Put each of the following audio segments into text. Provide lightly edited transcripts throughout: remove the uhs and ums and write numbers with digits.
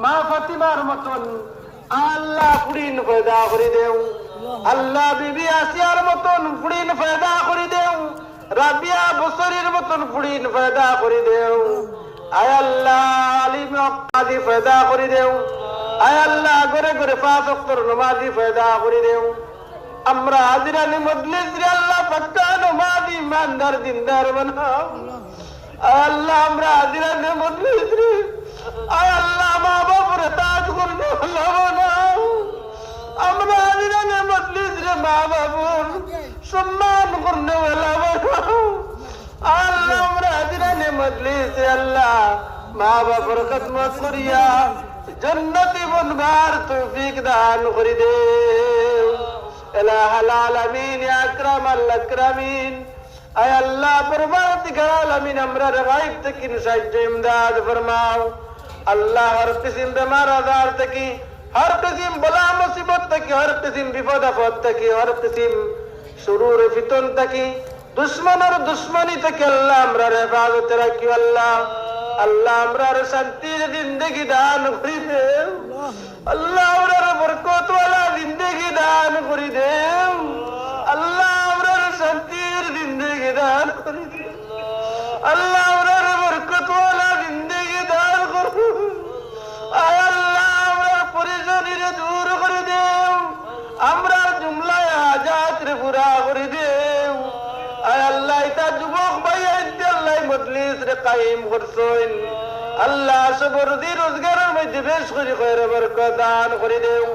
মা ফাতিমার মতন আল্লাহ পুরিন পয়দা করে দেও। আল্লাহ বিবি আসিয়ার মতন পুরিন পয়দা করে দেও। রাবিয়া বসরির মতন পুরিন পয়দা করে দেও। আয় আল্লাহ আলিম কাদি পয়দা করে দেও। আয় আল্লাহ ঘরে ঘরে 5 ওয়াক্তের নামাজি পয়দা করে দেও। আমরা হাজিরানি মজলিস রে আল্লাহ পাক্কা নামাজি ইমানদার দিনদার বানাও। আয় আল্লাহ আমরা হাজিরানি মজলিস রে আয় আল্লাহ মা বাপরে তাজ করনে আল্লাহ বানাও। আমরা হাজিরানি মজলিস রে মা বাবুর সম্মান করনে আল্লাহ বানাও। আল্লাহ আমরা হাজিরানি মজলিস রে আল্লাহ মা বাবার খিদমত করিয়া জান্নাতি বনবার তৌফিক দান করে দে। ইলাহাল আলামিন ইয়া আকরামাল আকরামিন। আয় আল্লাহ পরবর্তীকার আলামিন আমরা গায়ব থেকে সাহায্য ইমদাদ ফরমাও। আল্লাহ হর কিসিম বেমার আজার থেকে, হর কিসিম বলা মুসিবত থেকে, হর কিসিম বিপদ আপদ থেকে, হর কিসিম শুরুর ফিতন থেকে, দুশ্মনের দুশ্মনী থেকে আল্লাহ আমরা হেফাজতে রাখি। আল্লাহ আল্লাহ আমরার শান্তির জিন্দগি দান করি দেও। আল্লাহ আমরার বরকতওয়ালা জিন্দগি দান করি দেও। আল্লাহ আমরার শান্তির জিন্দগি দান করি দেও। আল্লাহ আমরার বরকতওয়ালা জিন্দগি দান করো। আয় আল্লাহ আমরার পরেশানিরে দূর করে দেও। আমরার জুমলায় হাজাত রে পুরা করে দেও। আয় আল্লাহ ইতা যুবক ভাই আল্লাহ মজলিস রে কায়েম করছেন। আল্লাহ সবর দি রোজগারের মধ্যে বেশ করে খয়র বরকত দান করে দেও।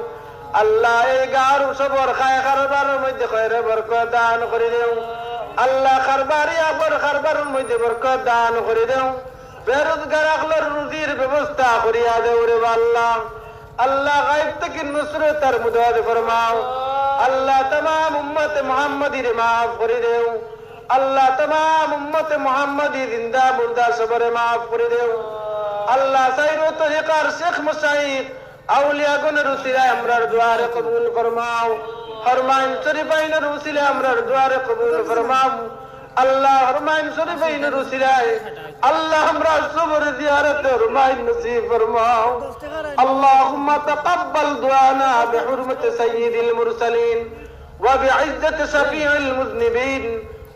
আল্লাহ এই গার সবর খায় খারবারের মধ্যে খয়র বরকত দান করে দেও। আল্লাহ খারবারি আপর খারবারের মধ্যে বরকত দান করে দেও। বেরোজগার আখলার রুজির ব্যবস্থা করিয়া দেও রে আল্লাহ। আল্লাহ গায়ব থেকে নুসরত আর মুদাদ ফরমাও। আল্লাহ तमाम উম্মত মুহাম্মদী রে maaf করে দেও। আল্লাহ तमाम উম্মত মুহাম্মদী জিন্দা মুর্দা সবরে maaf করে দেও। আল্লাহ সাইরো তরিকার শেখ মুসাইদ আউলিয়া গণের উসিলায় আমরার দুয়ারে কবুল ফরমাও। হরমাইন শরীফাইনের উসিলায় আমরার দুয়ারে কবুল ফরমাও। আল্লাহ হরমাইন শরীফাইনের উসিলায় আল্লাহ আমরা সবর জিয়ারত হরমাইন নসিব ফরমাও। আল্লাহুম্মা তাকাব্বাল দুআনা বিহুরমতি সাইয়্যিদিল মুরসালিন ওয়া বিইজ্জতি শাফিঈল মুযনিবিন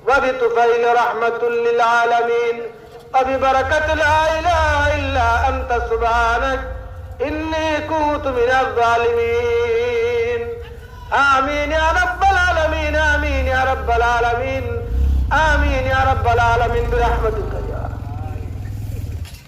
ওয়া বিতুফাইল রাহমাতুল লিল আলামিন ওয়া বিবারাকাতি লা ইলাহা ইল্লা আনতা সুবহানাক ইন্নী কুনতু মিনাজ জালিমিন। আমিন ইয়া রাব্বাল আলামিন। আমিন ইয়া রাব্বাল আলামিন। আমিন ইয়া রাব্বাল আলামিন বিরহমাতিকা।